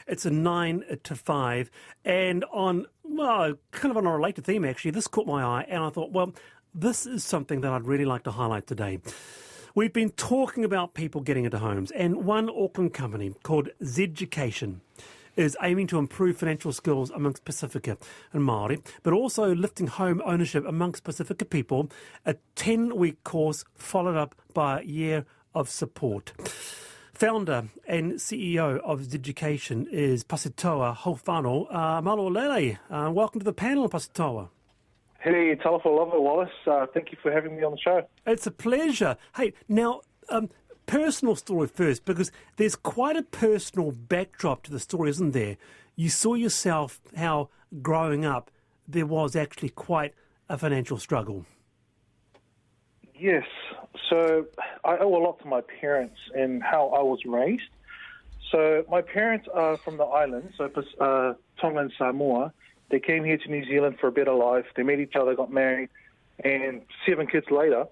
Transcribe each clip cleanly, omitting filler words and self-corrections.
It's a 9 to 5. And kind of on a related theme, actually, this caught my eye. And I thought, well, this is something that I'd really like to highlight today. We've been talking about people getting into homes. And one Auckland company called Zeducation is aiming to improve financial skills amongst Pasifika and Māori, but also lifting home ownership amongst Pasifika people, a 10-week course followed up by a year of support. Founder and CEO of Zeducation is Pasitaua Haufano. Malo lele, welcome to the panel, Pasitaua. Hey, talofa lava, Wallace. Thank you for having me on the show. It's a pleasure. Hey, now, personal story first, because there's quite a personal backdrop to the story, isn't there? You saw yourself how growing up there was actually quite a financial struggle. Yes. So I owe a lot to my parents and how I was raised. So my parents are from the island, so Tonga and Samoa. They came here to New Zealand for a better life. They met each other, got married, and 7 kids later.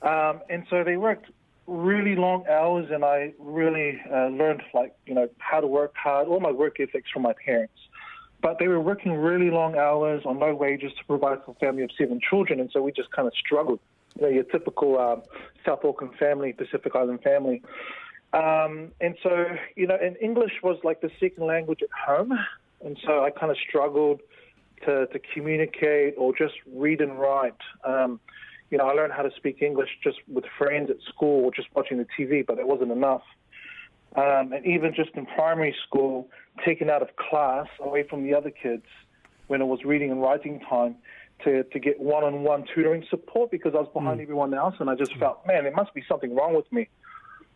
And so they worked really long hours, and I really learned, how to work hard, all my work ethics from my parents. But they were working really long hours on low wages to provide for a family of 7 children, and so we just kind of struggled. Your typical South Auckland family, Pacific Island family. And so, and English was like the second language at home, and so I kind of struggled to communicate or just read and write. I learned how to speak English just with friends at school or just watching the TV, but that wasn't enough. And even just in primary school, taken out of class away from the other kids when it was reading and writing time to get one-on-one tutoring support because I was behind everyone else, and I just felt, man, there must be something wrong with me.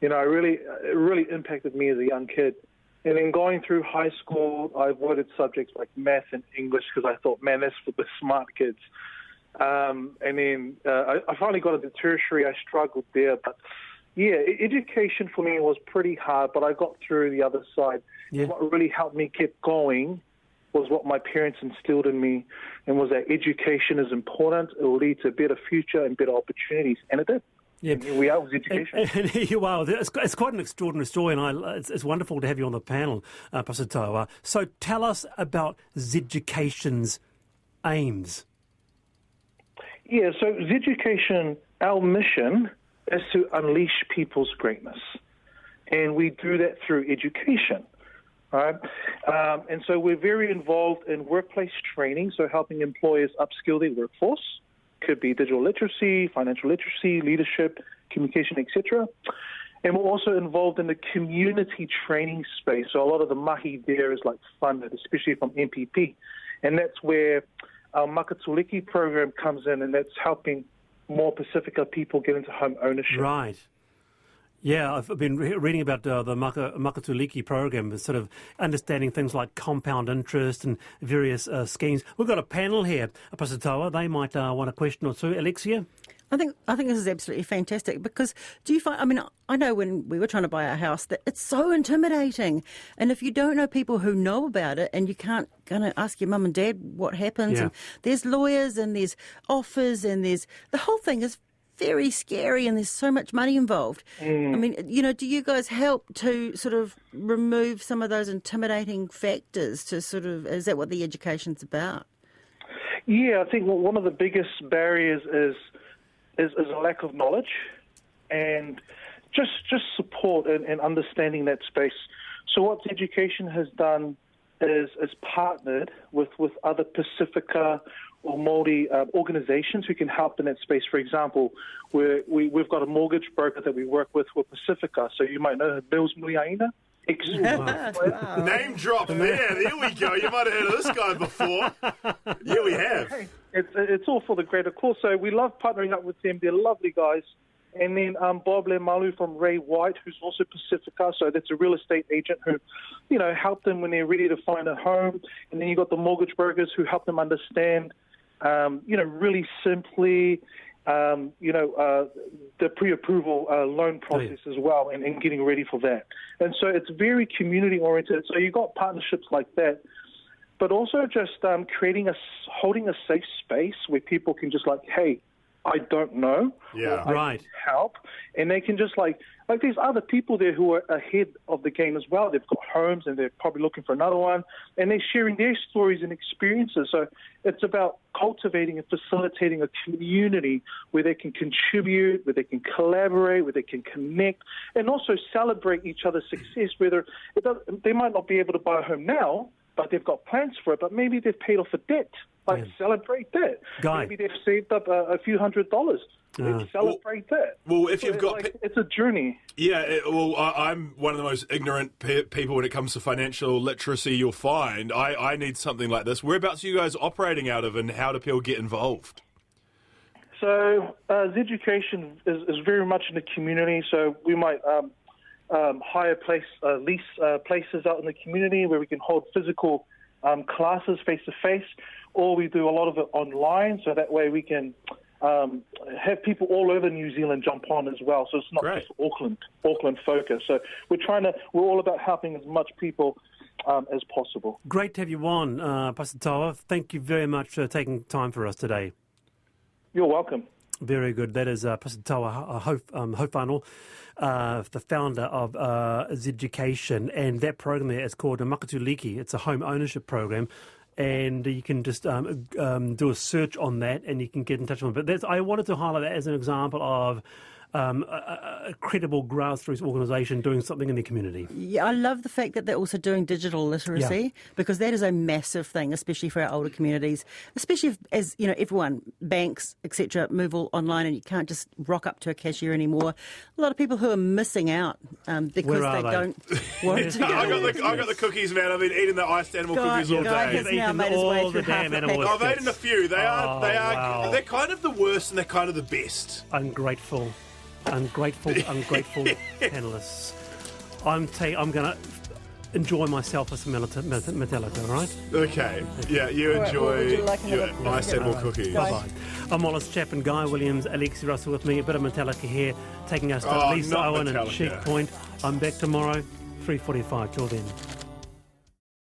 It really impacted me as a young kid. And then going through high school, I avoided subjects like math and English because I thought, man, that's for the smart kids. And then I finally got into tertiary. I struggled there. But, yeah, education for me was pretty hard, but I got through the other side. Yeah. What really helped me keep going was what my parents instilled in me, and was that education is important. It will lead to a better future and better opportunities. And it did. Yeah. And here we are with education. And here you are. It's quite an extraordinary story, and it's wonderful to have you on the panel, Pasitaua. So tell us about Zeducation's aims. Yeah, so Zeducation, our mission is to unleash people's greatness. And we do that through education. Right? And so we're very involved in workplace training, so helping employers upskill their workforce. Could be digital literacy, financial literacy, leadership, communication, etc. And we're also involved in the community training space. So a lot of the mahi there is funded, especially from MPP. And that's where our Makatuliki program comes in, and that's helping more Pasifika people get into home ownership. Right. Yeah, I've been reading about the Makatuliki program, sort of understanding things like compound interest and various schemes. We've got a panel here, Pasitaua. They might want a question or two. Alexia? I think this is absolutely fantastic because do you find, I know when we were trying to buy our house that it's so intimidating. And if you don't know people who know about it and you can't kind of ask your mum and dad what happens, and there's lawyers and there's offers and the whole thing is very scary and there's so much money involved. Do you guys help to sort of remove some of those intimidating factors to is that what the education's about? Yeah, I think one of the biggest barriers is a lack of knowledge and just support and understanding that space. So what education has done is partnered with other Pasifika or Māori organisations who can help in that space. For example, we've got a mortgage broker that we work with Pasifika, so you might know her, Bills Muliaina. Wow. Name drop there. There we go. You might have heard of this guy before. Yeah, we have. Hey, it's all for the greater cause. So we love partnering up with them. They're lovely guys. And then Bob Lemalu from Ray White, who's also Pasifika. So that's a real estate agent who, help them when they're ready to find a home. And then you got the mortgage brokers who help them understand, really simply, the pre-approval loan process as well, and getting ready for that. And so it's very community-oriented. So you've got partnerships like that, but also just holding a safe space where people can just hey, I don't know. Yeah. Or I Right. need help. And they can just like there's other people there who are ahead of the game as well. They've got homes and they're probably looking for another one, and they're sharing their stories and experiences. So it's about cultivating and facilitating a community where they can contribute, where they can collaborate, where they can connect, and also celebrate each other's success. They might not be able to buy a home now, but they've got plans for it. But maybe they've paid off a debt. Celebrate that. Guy. Maybe they've saved up a few $100s. Let's celebrate that. Well, if you've it's got... it's a journey. Yeah, I'm one of the most ignorant people when it comes to financial literacy you'll find. I need something like this. Whereabouts are you guys operating out of, and how do people get involved? So Zeducation is very much in the community, so we might lease places out in the community where we can hold physical classes face-to-face, or we do a lot of it online, so that way we can have people all over New Zealand jump on as well. So it's not just Auckland focus. So we're all about helping as much people as possible. Great to have you on, Pasitaua. Thank you very much for taking time for us today. You're welcome. Very good. That is Pasitaua Haufano, the founder of Zeducation, and that program there is called Makatuliki. It's a home ownership program, and you can just do a search on that, and you can get in touch with them. But I wanted to highlight that as an example of a credible grassroots organisation doing something in the community. Yeah, I love the fact that they're also doing digital literacy, because that is a massive thing, especially for our older communities, especially as everyone, banks, etc., move all online and you can't just rock up to a cashier anymore. A lot of people who are missing out because they don't want to go. I got the cookies, man. I've been eating the iced animal cookies all day. Has now made his way through half the packet. I've eaten a few. They are they're kind of the worst and they're kind of the best. Ungrateful panellists. I'm going to enjoy myself with some Metallica, all right? Okay. Yeah, you enjoy your nice animal cookies. Bye-bye. I'm Wallace Chapman, Guy Williams, Alexia Russell with me, a bit of Metallica here, taking us to Lisa Owen and Checkpoint. I'm back tomorrow, 3:45. Till then.